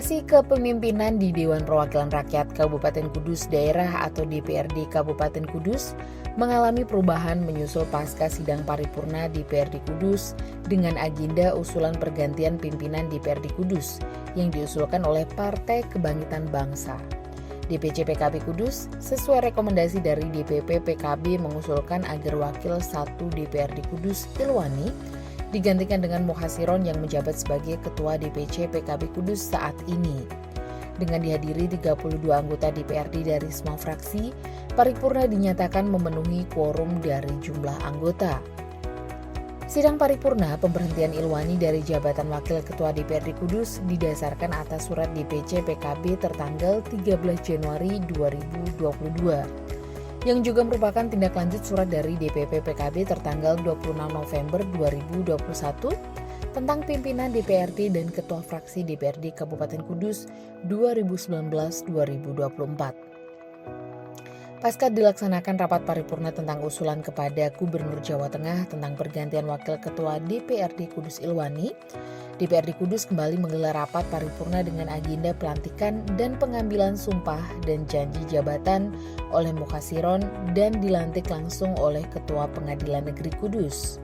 Suksesi kepemimpinan di Dewan Perwakilan Rakyat Kabupaten Kudus Daerah atau DPRD Kabupaten Kudus mengalami perubahan menyusul pasca sidang paripurna DPRD Kudus dengan agenda usulan pergantian pimpinan DPRD Kudus yang diusulkan oleh Partai Kebangkitan Bangsa. DPC PKB Kudus sesuai rekomendasi dari DPP PKB mengusulkan agar Wakil 1 DPRD Kudus Ilwani digantikan dengan Muhasiron yang menjabat sebagai Ketua DPC PKB Kudus saat ini. Dengan dihadiri 32 anggota DPRD dari semua fraksi, paripurna dinyatakan memenuhi quorum dari jumlah anggota. Sidang paripurna pemberhentian Ilwani dari jabatan Wakil Ketua DPRD Kudus didasarkan atas surat DPC PKB tertanggal 13 Januari 2022. Yang juga merupakan tindak lanjut surat dari DPP PKB tertanggal 26 November 2021 tentang pimpinan DPRD dan Ketua Fraksi DPRD Kabupaten Kudus 2019-2024. Pasca dilaksanakan rapat paripurna tentang usulan kepada Gubernur Jawa Tengah tentang pergantian Wakil Ketua DPRD Kudus Ilwani, DPRD Kudus kembali menggelar rapat paripurna dengan agenda pelantikan dan pengambilan sumpah dan janji jabatan oleh Muhasiron dan dilantik langsung oleh Ketua Pengadilan Negeri Kudus.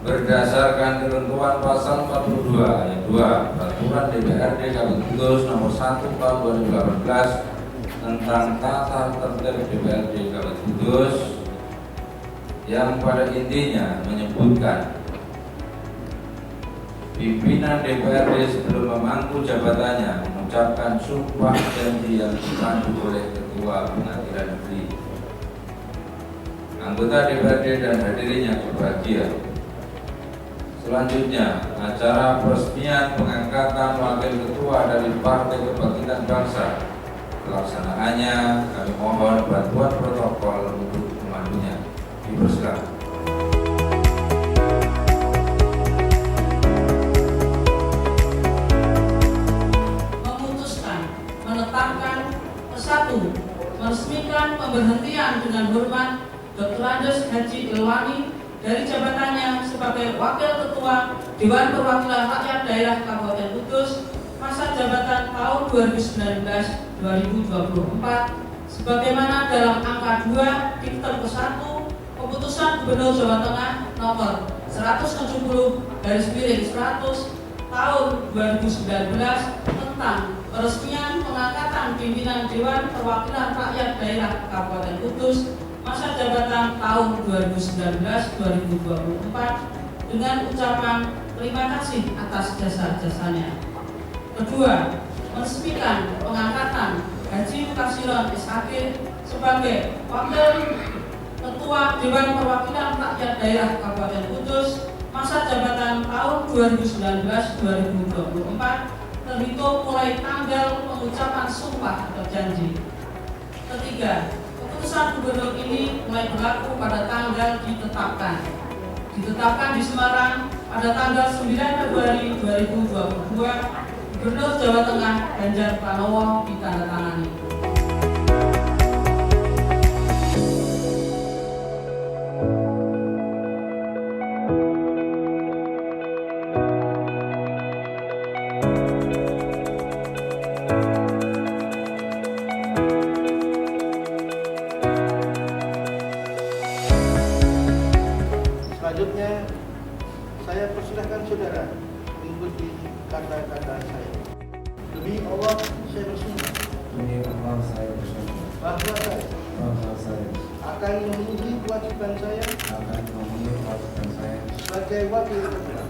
Berdasarkan ketentuan pasal 42 ayat 2 Peraturan DPRD Kabupaten Kudus nomor 1 tahun 2018 tentang tata tertib DPRD Kabupaten Kudus yang pada intinya menyebutkan pimpinan DPRD sebelum memangku jabatannya mengucapkan sumpah janji yang dipandu oleh Ketua Pengadilan Negeri. Anggota DPRD dan hadirinya berbahagia. Selanjutnya, acara peresmian pengangkatan Wakil Ketua dari Partai Kebangkitan Bangsa. Pelaksanaannya kami mohon bantuan protokol untuk memandunya. Dipersilakan. Memutuskan menetapkan satu, meresmikan pemberhentian dengan hormat Dr. Andes Haji Ilwani dari jabatannya sebagai Wakil Ketua Dewan Perwakilan Rakyat Daerah Kabupaten Kudus masa jabatan tahun 2019-2024 sebagaimana dalam angka 2 diktum ke-1 Keputusan Gubernur Jawa Tengah nomor 170/100 tahun 2019 tentang peresmian pengangkatan pimpinan Dewan Perwakilan Rakyat Daerah Kabupaten Kudus masa jabatan tahun 2019-2024 dengan ucapan terima kasih atas jasa-jasanya. Kedua, meresmikan pengangkatan Haji Muhasiron SHG sebagai Wakil Ketua Dewan Perwakilan Rakyat Daerah Kabupaten Kudus masa jabatan tahun 2019-2024 terhitung mulai tanggal pengucapan sumpah atau janji. Ketiga, keputusan gubernur ini mulai berlaku pada tanggal ditetapkan di Semarang pada tanggal 9 Februari 2022. Gubernur Jawa Tengah Ganjar Pranowo ditandatangani. Selanjutnya, saya persilahkan saudara mengikuti kata-kata saya. Demi Allah, saya bersumpah. Demi Allah saya bersumpah Bahwa saya akan memenuhi kewajiban saya sebagai Wakil Ketua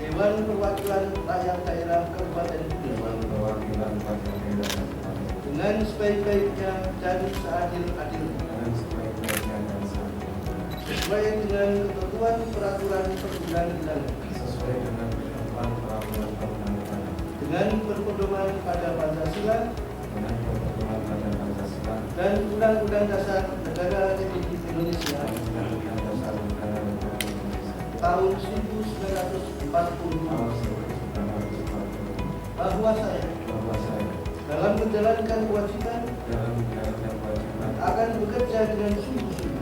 Dewan Perwakilan Rakyat Daerah Kabupaten Kudus dengan sebaik-baiknya dan seadil-adilnya sesuai dengan ketentuan peraturan perundang-undangan dengan berpedoman pada Pancasila dan Undang-Undang Dasar Negara Republik Indonesia tahun 1945 bahwa saya dalam menjalankan kewajiban akan bekerja dengan sungguh-sungguh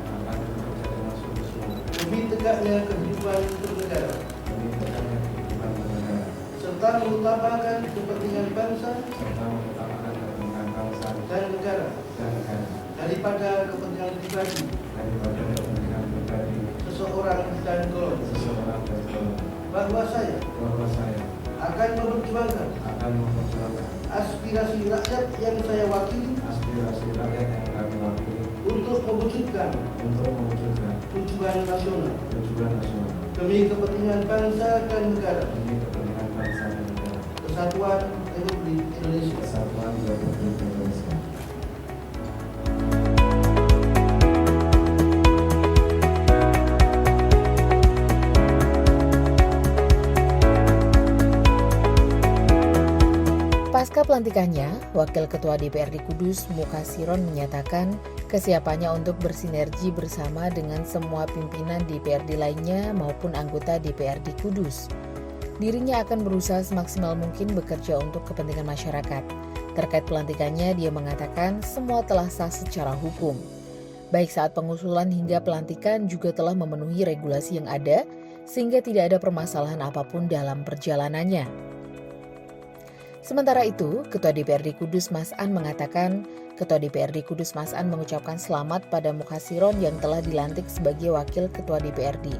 demi tegaknya kehidupan bernegara serta mengutamakan kepentingan bangsa dan negara daripada kepentingan pribadi seseorang dan golongan, bahwa saya akan memperjuangkan aspirasi rakyat yang saya wakili untuk mewujudkan tujuan nasional demi kepentingan bangsa dan negara, Kesatuan Republik Indonesia. Pasca pelantikannya, Wakil Ketua DPRD Kudus Mukasiron menyatakan kesiapannya untuk bersinergi bersama dengan semua pimpinan DPRD lainnya maupun anggota DPRD Kudus. Dirinya akan berusaha semaksimal mungkin bekerja untuk kepentingan masyarakat. Terkait pelantikannya, dia mengatakan semua telah sah secara hukum. Baik saat pengusulan hingga pelantikan juga telah memenuhi regulasi yang ada, sehingga tidak ada permasalahan apapun dalam perjalanannya. Sementara itu, Ketua DPRD Kudus Mas An mengatakan, Ketua DPRD Kudus Mas An mengucapkan selamat pada Mukasiron yang telah dilantik sebagai Wakil Ketua DPRD.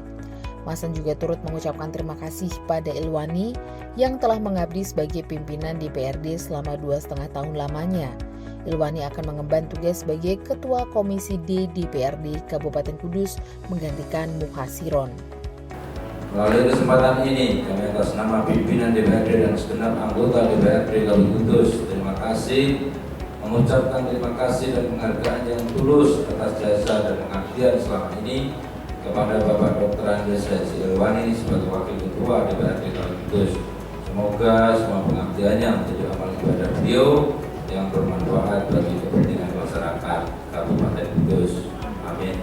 Mas An juga turut mengucapkan terima kasih pada Ilwani yang telah mengabdi sebagai pimpinan DPRD selama 2,5 tahun lamanya. Ilwani akan mengemban tugas sebagai Ketua Komisi D DPRD Kabupaten Kudus menggantikan Mukasiron. Melalui kesempatan ini, kami atas nama pimpinan DPRD dan segenap anggota DPRD Kabupaten Kudus, terima kasih, mengucapkan terima kasih dan penghargaan yang tulus atas jasa dan pengabdian selama ini kepada Bapak Dr. Andes Haji Ilwani sebagai Wakil Ketua DPRD Kabupaten Kudus. Semoga semua pengabdiannya menjadi amal ibadah beliau yang bermanfaat bagi kepentingan masyarakat Kabupaten Kudus. Amin.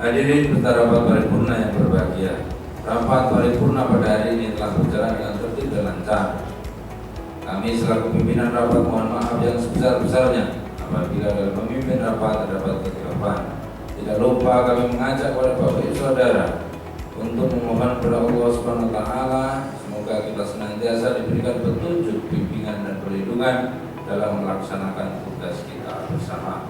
Hadirin peserta rapat paripurna yang berbahagia, rapat paripurna pada hari ini telah berjalan dengan tertib dan lancar. Kami selaku pimpinan rapat mohon maaf yang sebesar-besarnya apabila dalam memimpin rapat terdapat kekeliruan. Tidak lupa kami mengajak kepada Bapak Ibu Saudara untuk memohon kepada Allah Subhanahu wa taala semoga kita senantiasa diberikan petunjuk, bimbingan dan perlindungan dalam melaksanakan tugas kita bersama.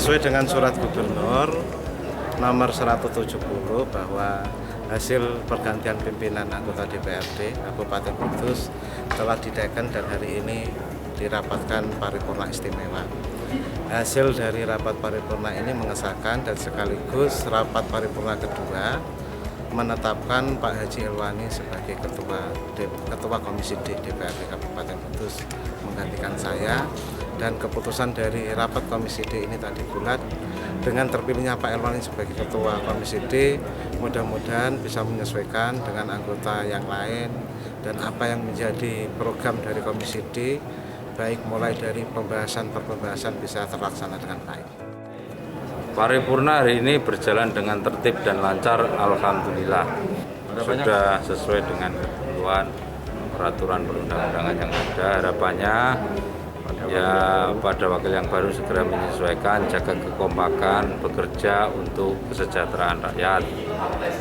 Sesuai dengan surat gubernur nomor 170 bahwa hasil pergantian pimpinan anggota DPRD Kabupaten Kudus telah dideklarasikan dan hari ini dirapatkan paripurna istimewa. Hasil dari rapat paripurna ini mengesahkan dan sekaligus rapat paripurna kedua menetapkan Pak Haji Ilwani sebagai Ketua Komisi D DPRD Kabupaten Kudus menggantikan saya. Dan keputusan dari rapat Komisi D ini tadi bulat dengan terpilihnya Pak Ilwani sebagai Ketua Komisi D, mudah-mudahan bisa menyesuaikan dengan anggota yang lain dan apa yang menjadi program dari Komisi D, baik mulai dari pembahasan per pembahasan bisa terlaksana dengan baik. Paripurna hari ini berjalan dengan tertib dan lancar, alhamdulillah. Sudah sesuai dengan ketentuan peraturan perundang-undangan yang ada. Harapannya ya pada wakil yang baru segera menyesuaikan, jaga kekompakan, bekerja untuk kesejahteraan rakyat.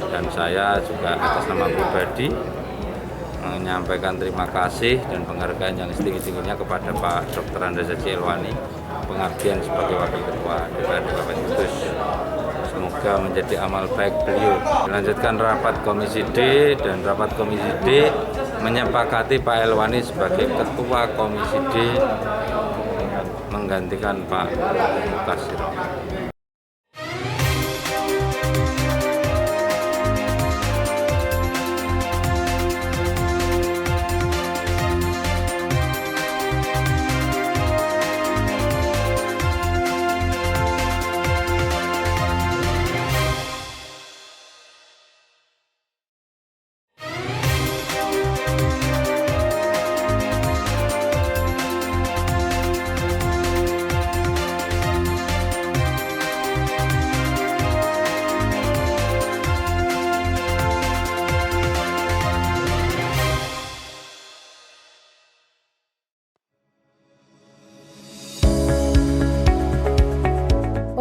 Dan saya juga atas nama pribadi menyampaikan terima kasih dan penghargaan yang setinggi-tingginya kepada Pak Dr. Andes Haji Ilwani, pengabdian sebagai Wakil Ketua DPRD Kabupaten Kudus. Semoga menjadi amal baik beliau. Dilanjutkan rapat Komisi D dan rapat Komisi D menyepakati Pak Ilwani sebagai Ketua Komisi D menggantikan Pak Mukasiron.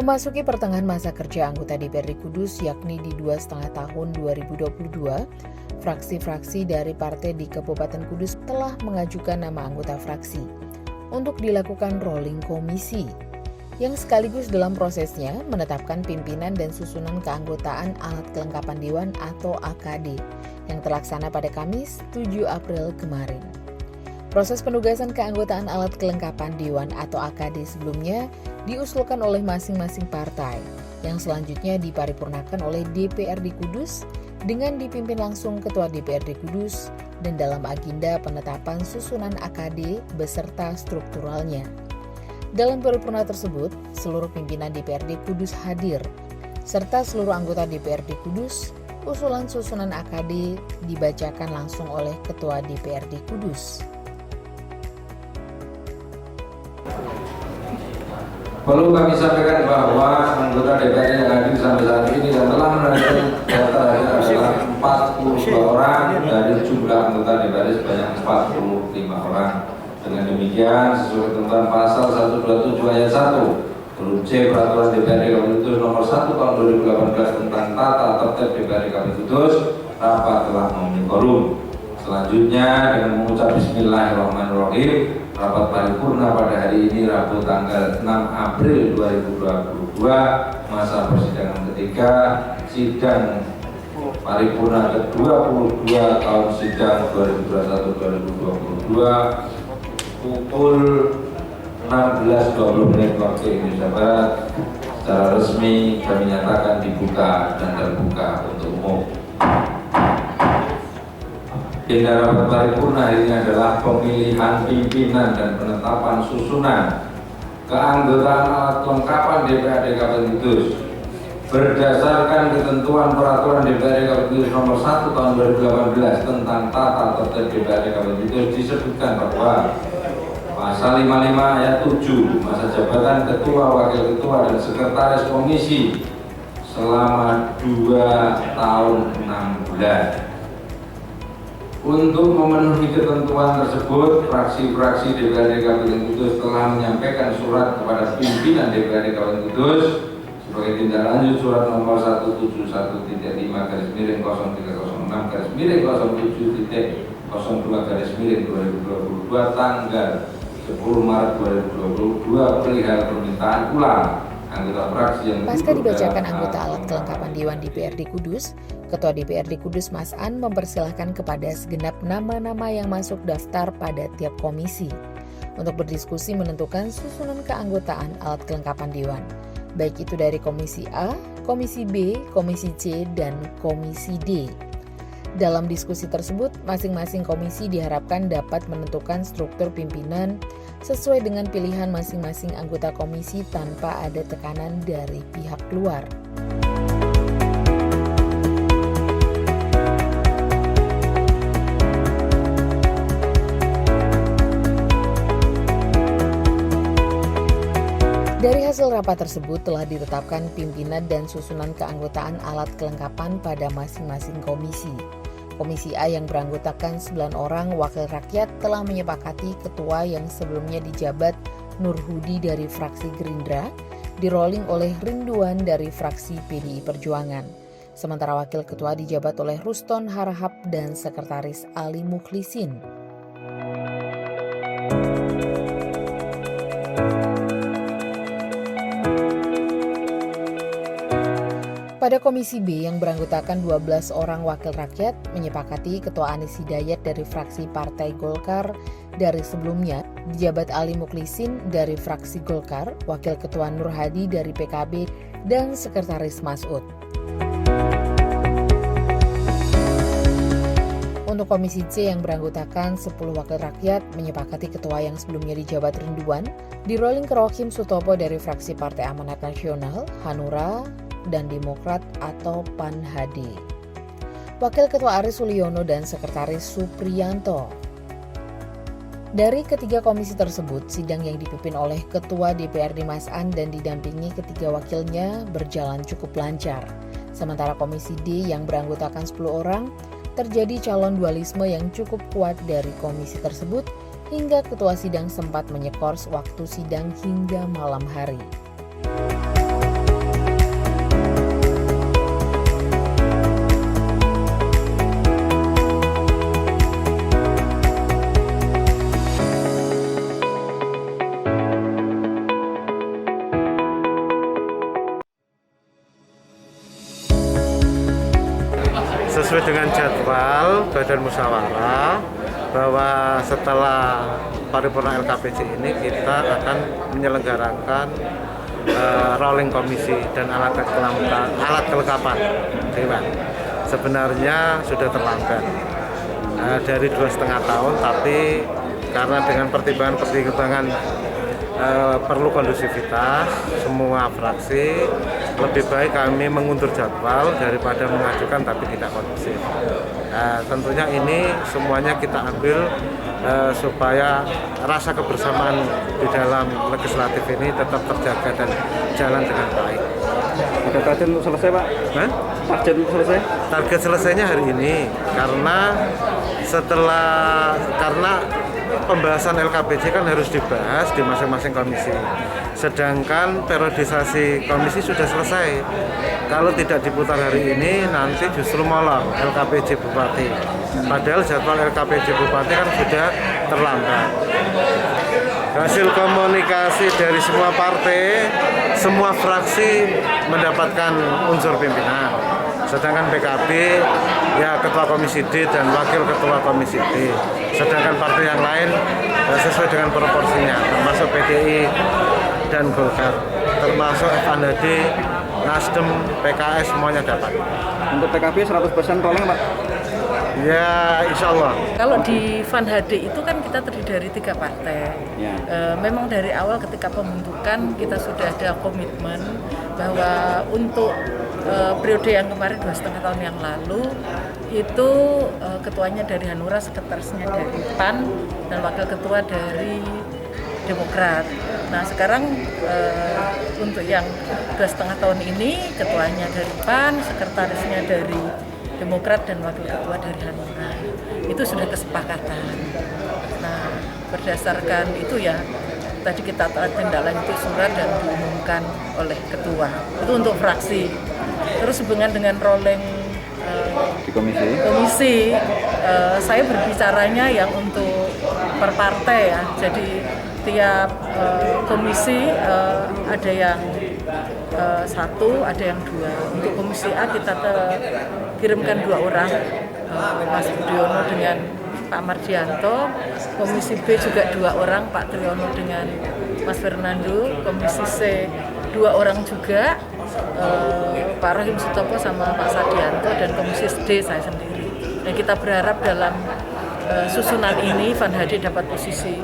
Memasuki pertengahan masa kerja anggota DPRD Kudus yakni di 2,5 tahun 2022, fraksi-fraksi dari partai di Kabupaten Kudus telah mengajukan nama anggota fraksi untuk dilakukan rolling komisi, yang sekaligus dalam prosesnya menetapkan pimpinan dan susunan keanggotaan alat kelengkapan Dewan atau AKD yang terlaksana pada Kamis 7 April kemarin. Proses penugasan keanggotaan alat kelengkapan Dewan atau AKD sebelumnya diusulkan oleh masing-masing partai yang selanjutnya diparipurnakan oleh DPRD Kudus dengan dipimpin langsung Ketua DPRD Kudus dan dalam agenda penetapan susunan AKD beserta strukturalnya. Dalam paripurna tersebut, seluruh pimpinan DPRD Kudus hadir, serta seluruh anggota DPRD Kudus. Usulan susunan AKD dibacakan langsung oleh Ketua DPRD Kudus. Perlu kami sampaikan bahwa anggota DPRD yang hadir sampai saat ini dan telah menandatangani daftar hadir adalah 42 orang dari jumlah anggota DPRD sebanyak 45 orang. Dengan demikian, sesuai ketentuan pasal 127 ayat 1 huruf C Peraturan DPRD Kabupaten Kudus nomor 1 tahun 2018 tentang tata tertib DPRD Kabupaten Kudus, rapat telah memenuhi quorum. Selanjutnya dengan mengucap Bismillahirrahmanirrahim, rapat paripurna pada hari ini Rabu tanggal 6 April 2022, masa persidangan ketiga, sidang paripurna ke-22 tahun sidang 2021-2022 pukul 16.20 waktu Indonesia Barat. Secara resmi kami nyatakan dibuka dan terbuka untuk umum. Agenda rapat paripurna hari ini adalah pemilihan pimpinan dan penetapan susunan keanggotaan alat kelengkapan DPRD Kabupaten Kudus. Berdasarkan ketentuan peraturan DPRD Kabupaten Kudus nomor 1 tahun 2018 tentang tata tertib DPRD Kabupaten Kudus disebutkan bahwa pasal 55 ayat 7 masa jabatan ketua, wakil ketua dan sekretaris komisi selama 2 tahun 6 bulan. Untuk memenuhi ketentuan tersebut, fraksi-fraksi DPRD Kabupaten Kudus telah menyampaikan surat kepada pimpinan DPRD Kabupaten Kudus sebagai tindak lanjut surat nomor 171.5-07.02/2022 tanggal 10 Maret 2022 perihal permintaan ulang anggota fraksi yang pasca dibacakan anggota alat kelengkapan Dewan DPRD Kudus, Ketua DPRD Kudus Mas An mempersilahkan kepada segenap nama-nama yang masuk daftar pada tiap komisi untuk berdiskusi menentukan susunan keanggotaan alat kelengkapan Dewan, baik itu dari Komisi A, Komisi B, Komisi C, dan Komisi D. Dalam diskusi tersebut, masing-masing komisi diharapkan dapat menentukan struktur pimpinan sesuai dengan pilihan masing-masing anggota komisi tanpa ada tekanan dari pihak luar. Dari hasil rapat tersebut telah ditetapkan pimpinan dan susunan keanggotaan alat kelengkapan pada masing-masing komisi. Komisi A yang beranggotakan 9 orang wakil rakyat telah menyepakati ketua yang sebelumnya dijabat Nur Hudi dari fraksi Gerindra, di-rolling oleh Rinduan dari fraksi PDI Perjuangan. Sementara wakil ketua dijabat oleh Ruston Harahap dan sekretaris Ali Mukhlisin. Pada Komisi B yang beranggotakan 12 orang wakil rakyat menyepakati Ketua Anies Hidayat dari fraksi Partai Golkar dari sebelumnya, dijabat Ali Mukhlisin dari fraksi Golkar, Wakil Ketua Nur Hadi dari PKB, dan Sekretaris Masud. Untuk Komisi C yang beranggotakan 10 wakil rakyat menyepakati ketua yang sebelumnya dijabat Rinduan, di-rolling ke Rohim Sutopo dari fraksi Partai Amanat Nasional, Hanura, dan Demokrat atau PAN-HD. Wakil Ketua Aris Suliono dan Sekretaris Supriyanto. Dari ketiga komisi tersebut, sidang yang dipimpin oleh Ketua DPRD Mas An dan didampingi ketiga wakilnya berjalan cukup lancar. Sementara Komisi D yang beranggotakan 10 orang, terjadi calon dualisme yang cukup kuat dari komisi tersebut hingga ketua sidang sempat menyekors waktu sidang hingga malam hari. dengan jadwal Badan Musyawarah bahwa setelah paripurna LKPJ ini kita akan menyelenggarakan rolling komisi dan alat kelengkapan Dewan. Sebenarnya sudah terlambat dari 2,5 tahun, tapi karena dengan pertimbangan perlu kondusivitas semua fraksi, lebih baik kami mengundur jadwal daripada mengajukan tapi tidak kondusif. Tentunya ini semuanya kita ambil supaya rasa kebersamaan di dalam legislatif ini tetap terjaga dan jalan dengan baik. Ada target untuk selesai, Pak? Hah? Target untuk selesai? Target selesainya hari ini karena pembahasan LKPJ kan harus dibahas di masing-masing komisi. Sedangkan periodisasi komisi sudah selesai. Kalau tidak diputar hari ini, nanti justru molor LKPJ Bupati. Padahal jadwal LKPJ Bupati kan sudah terlambat. Hasil komunikasi dari semua partai, semua fraksi mendapatkan unsur pimpinan. Sedangkan PKB ya ketua komisi D dan wakil ketua komisi D. Sedangkan partai yang lain sesuai dengan proporsinya, termasuk PDI dan Golkar, termasuk FNHD, Nasdem, PKS semuanya dapat. Untuk PKB 100% rolling, Pak? Ya, insya Allah. Kalau di FANHD itu kan kita terdiri dari 3 partai. Ya. Memang dari awal ketika pembentukan kita sudah ada komitmen bahwa untuk periode yang kemarin 2,5 tahun yang lalu itu ketuanya dari Hanura, sekretarisnya dari PAN, dan wakil ketua dari Demokrat. Nah sekarang untuk yang 2,5 tahun ini ketuanya dari PAN, sekretarisnya dari Demokrat, dan wakil ketua dari Hanura. Itu sudah kesepakatan. Nah berdasarkan itu ya tadi kita tindaklanjuti surat dan diumumkan oleh ketua. Itu untuk fraksi. Terus hubungan dengan rolling Di komisi? Saya berbicaranya yang untuk per partai ya. Jadi tiap komisi ada yang 1, ada yang 2. Untuk komisi A kita kirimkan 2 orang, Mas Budiono dengan Pak Mardianto. Komisi B juga 2 orang, Pak Triyono dengan Mas Fernando. Komisi C 2 orang juga, Pak Rohim Sutopo sama Pak Sadianto, dan komisi D saya sendiri. Dan kita berharap dalam susunan ini FANHD dapat posisi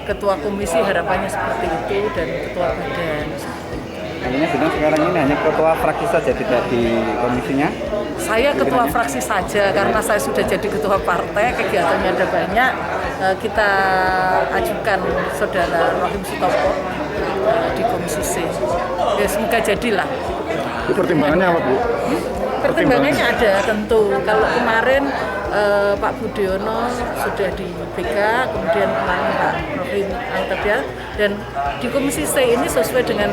ketua komisi, harapannya seperti itu, dan ketua badan. Kayaknya sedang sekarang ini hanya ketua fraksi saja, tidak di komisinya? Saya ketua fraksi saja karena saya sudah jadi ketua partai, kegiatannya ada banyak. Kita ajukan saudara Rohim Sutopo di komisi C. Ya, semoga jadilah. Itu pertimbangannya apa, Bu? Pertimbangannya ada tentu. Kalau kemarin Pak Budiono sudah di BK, kemudian kemarin Pak Rohim Al-Tabial, dan di komisi C ini sesuai dengan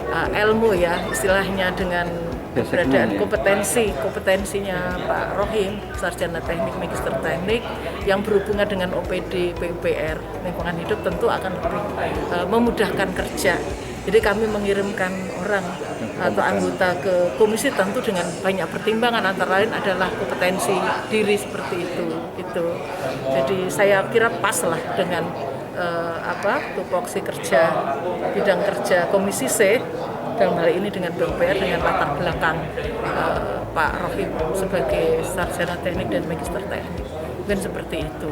ilmu ya, istilahnya dengan keberadaan kompetensinya Pak Rohim, sarjana teknik, magister teknik, yang berhubungan dengan OPD, PUPR, lingkungan hidup, tentu akan lebih memudahkan kerja. Jadi kami mengirimkan orang atau anggota ke komisi tentu dengan banyak pertimbangan, antara lain adalah kompetensi diri seperti itu. Jadi saya kira pas lah dengan tupoksi kerja, bidang kerja komisi C dalam hal ini dengan PUPR, dengan latar belakang Pak Rohim sebagai sarjana teknik dan magister teknik. Mungkin seperti itu.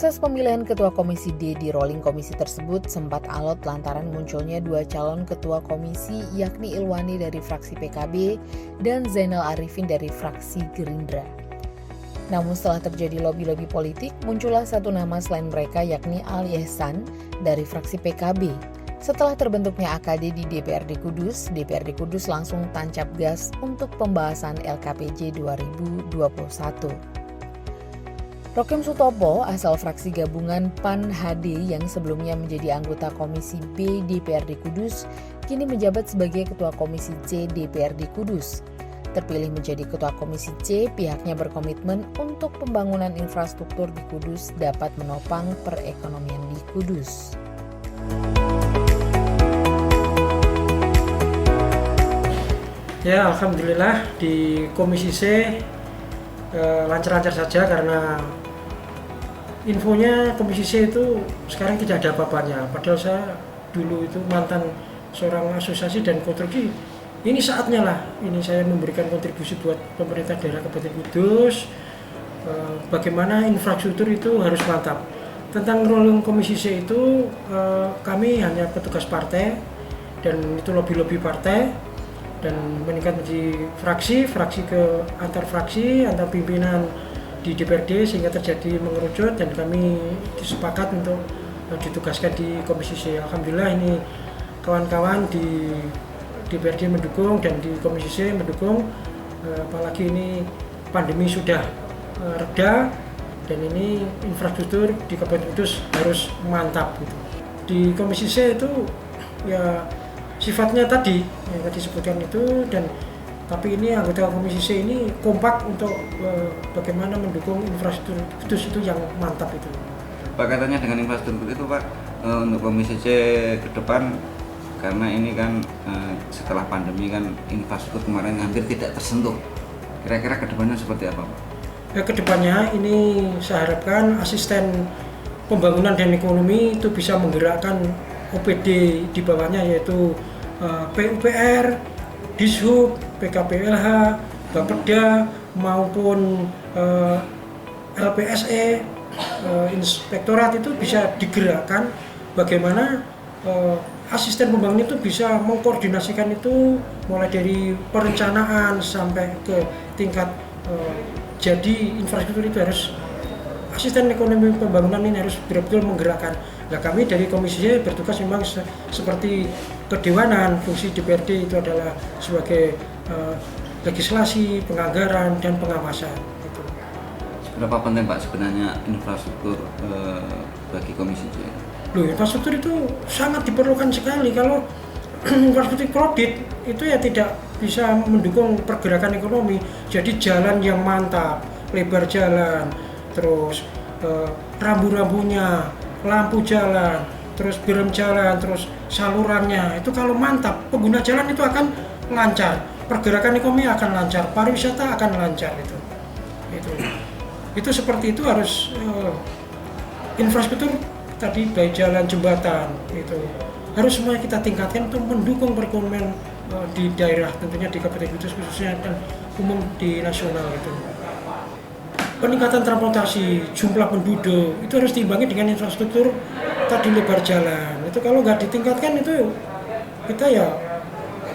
Proses pemilihan Ketua Komisi D di rolling komisi tersebut sempat alot lantaran munculnya 2 calon ketua komisi, yakni Ilwani dari fraksi PKB dan Zainal Arifin dari fraksi Gerindra. Namun setelah terjadi lobby-lobby politik, muncullah satu nama selain mereka, yakni Ali Ehsan dari fraksi PKB. Setelah terbentuknya AKD di DPRD Kudus langsung tancap gas untuk pembahasan LKPJ 2021. Rokim Sutopo, asal fraksi gabungan PAN HD yang sebelumnya menjadi anggota Komisi B DPRD Kudus, kini menjabat sebagai Ketua Komisi C DPRD Kudus. Terpilih menjadi Ketua Komisi C, pihaknya berkomitmen untuk pembangunan infrastruktur di Kudus dapat menopang perekonomian di Kudus. Ya, alhamdulillah di Komisi C lancar-lancar saja karena infonya Komisi C itu sekarang tidak ada apa-apanya. Padahal saya dulu itu mantan seorang asosiasi dan konstruksi. Ini saatnya lah, ini saya memberikan kontribusi buat pemerintah daerah Kabupaten Kudus. Bagaimana infrastruktur itu harus mantap. Tentang rolling Komisi C itu kami hanya petugas partai dan itu lobby-lobby partai dan meningkat menjadi fraksi ke antar fraksi, antar pimpinan di DPRD sehingga terjadi mengerucut dan kami disepakat untuk ditugaskan di Komisi C. Alhamdulillah ini kawan-kawan di DPRD mendukung dan di Komisi C mendukung, apalagi ini pandemi sudah reda dan ini infrastruktur di Kabupaten Kudus harus mantap gitu. Di Komisi C itu ya sifatnya tadi yang tadi disebutkan itu, dan tapi ini anggota Komisi C ini kompak untuk bagaimana mendukung infrastruktur Kudus itu yang mantap itu. Pak, katanya dengan infrastruktur itu Pak, untuk Komisi C ke depan, karena ini kan setelah pandemi kan infrastruktur kemarin hampir tidak tersentuh. Kira-kira ke depannya seperti apa Pak? Ya, ke depannya ini saya harapkan asisten pembangunan dan ekonomi itu bisa menggerakkan OPD di bawahnya, yaitu PUPR, Dishub, PKPLH, Bapeda maupun LPSE, inspektorat itu bisa digerakkan bagaimana asisten pembangunan itu bisa mengkoordinasikan itu mulai dari perencanaan sampai ke tingkat jadi infrastruktur itu harus asisten ekonomi pembangunan ini harus betul-betul menggerakkan. Nah, kami dari Komisi C bertugas memang seperti kedewanan, fungsi DPRD itu adalah sebagai legislasi, penganggaran, dan pengawasan. Gitu. Seberapa penting Pak sebenarnya infrastruktur bagi Komisi C? Loh, infrastruktur itu sangat diperlukan sekali. Kalau infrastruktur kredit itu ya tidak bisa mendukung pergerakan ekonomi. Jadi jalan yang mantap, lebar jalan, terus rambu-rambunya, lampu jalan, terus berem jalan, terus salurannya itu kalau mantap, pengguna jalan itu akan lancar, pergerakan ekonomi akan lancar, pariwisata akan lancar itu seperti itu harus infrastruktur tadi baik jalan, jembatan itu harus semuanya kita tingkatkan untuk mendukung perekonomian di daerah, tentunya di Kabupaten Kudus khususnya dan umum di nasional itu. Peningkatan transportasi, jumlah penduduk itu harus diimbangi dengan infrastruktur tadi lebar jalan. Itu kalau nggak ditingkatkan itu kita ya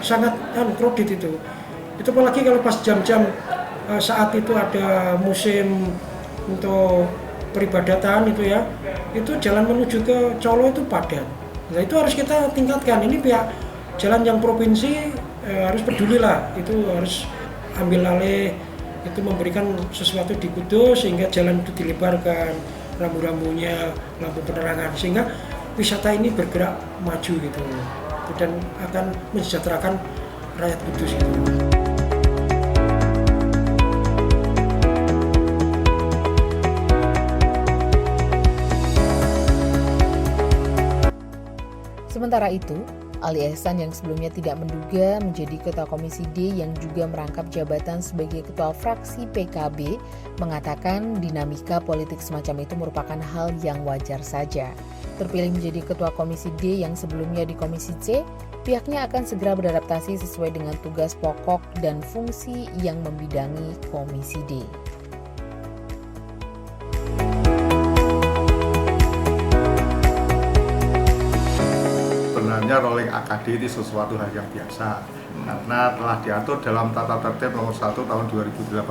sangat kredit itu. Itu apalagi kalau pas jam-jam saat itu ada musim untuk peribadatan itu ya, itu jalan menuju ke Colo itu padat. Nah itu harus kita tingkatkan. Ini pihak jalan yang provinsi harus peduli lah, itu harus ambil alih, itu memberikan sesuatu di Kudus sehingga jalan itu dilebarkan, rambu-rambunya, lampu penerangan, sehingga wisata ini bergerak maju gitu dan akan mensejahterakan rakyat Kudus gitu. Sementara itu, Ali Ehsan yang sebelumnya tidak menduga menjadi Ketua Komisi D yang juga merangkap jabatan sebagai Ketua Fraksi PKB mengatakan dinamika politik semacam itu merupakan hal yang wajar saja. Terpilih menjadi Ketua Komisi D yang sebelumnya di Komisi C, pihaknya akan segera beradaptasi sesuai dengan tugas pokok dan fungsi yang membidangi Komisi D. sebenarnya rolling AKD ini sesuatu hal yang biasa karena telah diatur dalam Tata Tertib Nomor 1 Tahun 2018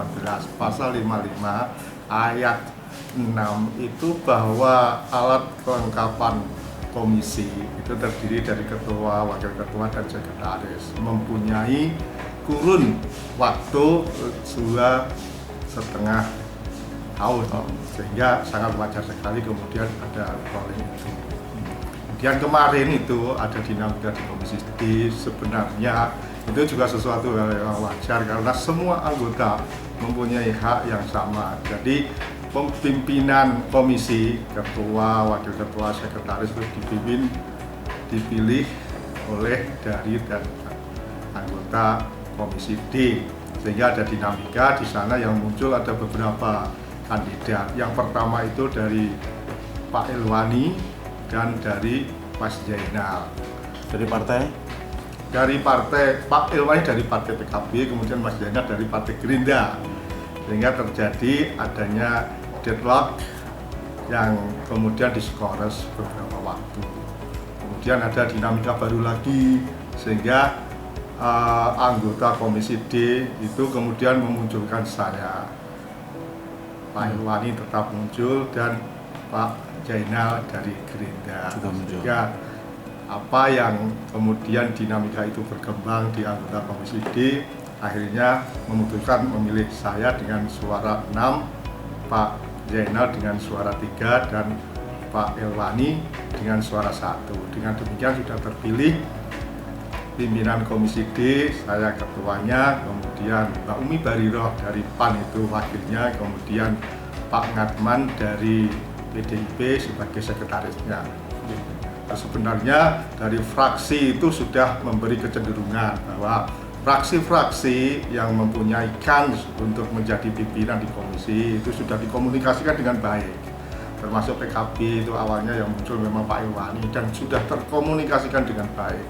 Pasal 55 Ayat 6 itu bahwa alat kelengkapan komisi itu terdiri dari ketua, wakil ketua, dan sekretaris, mempunyai kurun waktu 2,5 tahun, sehingga sangat wajar sekali kemudian ada rolling itu. Kemudian kemarin itu ada dinamika di Komisi D, sebenarnya itu juga sesuatu yang wajar karena semua anggota mempunyai hak yang sama. Jadi pimpinan komisi, ketua, wakil ketua, sekretaris itu dipilih oleh dari dan anggota Komisi D, sehingga ada dinamika di sana yang muncul ada beberapa kandidat. Yang pertama itu dari Pak Elwani dan dari Mas Jainal. Dari partai? Dari partai Pak Elwani dari partai PKB, kemudian Mas Jainal dari partai Gerindra, sehingga terjadi adanya deadlock yang kemudian diskores beberapa waktu. Kemudian ada dinamika baru lagi sehingga anggota Komisi D itu kemudian memunculkan saya. Pak Elwani tetap muncul dan Pak Jainal dari Gerindra. Sehingga apa yang kemudian dinamika itu berkembang di anggota Komisi D akhirnya memutuskan memilih saya dengan suara 6, Pak Jainal dengan suara 3, dan Pak Elwani dengan suara 1. Dengan demikian sudah terpilih pimpinan Komisi D, saya ketuanya, kemudian Mbak Umi Bariroh dari PAN itu wakilnya, kemudian Pak Ngatman dari PDIP sebagai sekretarisnya. Sebenarnya dari fraksi itu sudah memberi kecenderungan bahwa fraksi-fraksi yang mempunyai kans untuk menjadi pimpinan di komisi itu sudah dikomunikasikan dengan baik. Termasuk PKB itu awalnya yang muncul memang Pak Elwani dan sudah terkomunikasikan dengan baik.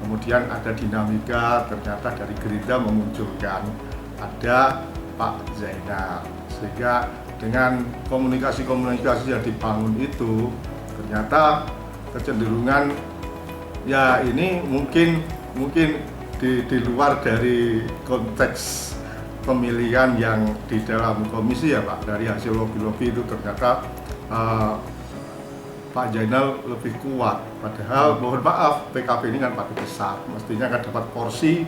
Kemudian ada dinamika ternyata dari Gerindra memunculkan ada Pak Zainal, sehingga dengan komunikasi-komunikasi yang dibangun itu ternyata kecenderungan ya ini mungkin di luar dari konteks pemilihan yang di dalam komisi ya Pak, dari hasil lobby-lobby itu ternyata Pak Jainal lebih kuat, padahal mohon maaf PKB ini kan partai besar, mestinya kan dapat porsi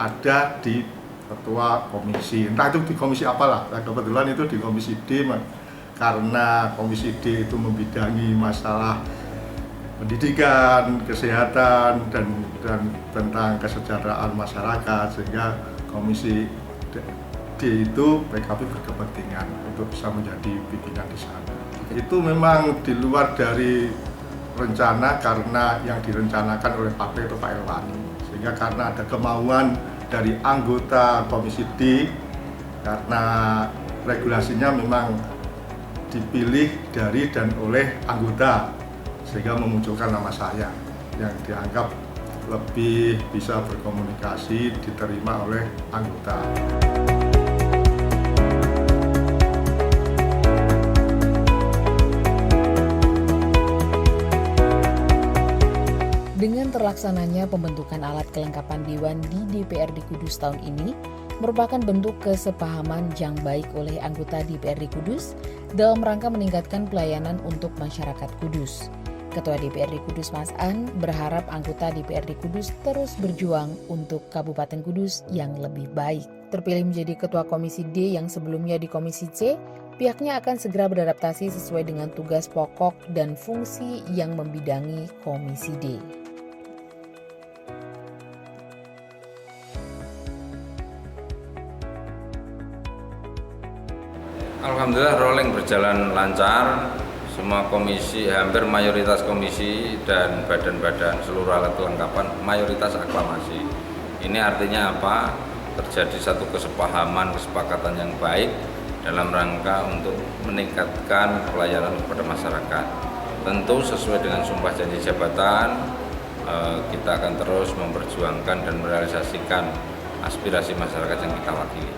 ada di ketua komisi, entah itu di komisi apalah. Nah, kebetulan itu di Komisi D karena Komisi D itu membidangi masalah pendidikan, kesehatan, dan tentang kesejahteraan masyarakat, sehingga Komisi D itu PKB berkepentingan untuk bisa menjadi pimpinan di sana. Itu memang di luar dari rencana karena yang direncanakan oleh partai itu Pak Elwani, sehingga karena ada kemauan dari anggota Komisi D karena regulasinya memang dipilih dari dan oleh anggota, sehingga memunculkan nama saya yang dianggap lebih bisa berkomunikasi, diterima oleh anggota. Dengan terlaksananya pembentukan alat kelengkapan Dewan di DPRD Kudus tahun ini merupakan bentuk kesepahaman yang baik oleh anggota DPRD Kudus dalam rangka meningkatkan pelayanan untuk masyarakat Kudus. Ketua DPRD Kudus Mas An berharap anggota DPRD Kudus terus berjuang untuk Kabupaten Kudus yang lebih baik. Terpilih menjadi Ketua Komisi D yang sebelumnya di Komisi C, pihaknya akan segera beradaptasi sesuai dengan tugas pokok dan fungsi yang membidangi Komisi D. Alhamdulillah rolling berjalan lancar. Semua komisi, hampir mayoritas komisi dan badan-badan seluruh alat kelengkapan mayoritas aklamasi. Ini artinya apa? Terjadi satu kesepahaman, kesepakatan yang baik dalam rangka untuk meningkatkan pelayanan kepada masyarakat. Tentu sesuai dengan sumpah janji jabatan, kita akan terus memperjuangkan dan merealisasikan aspirasi masyarakat yang kita wakili.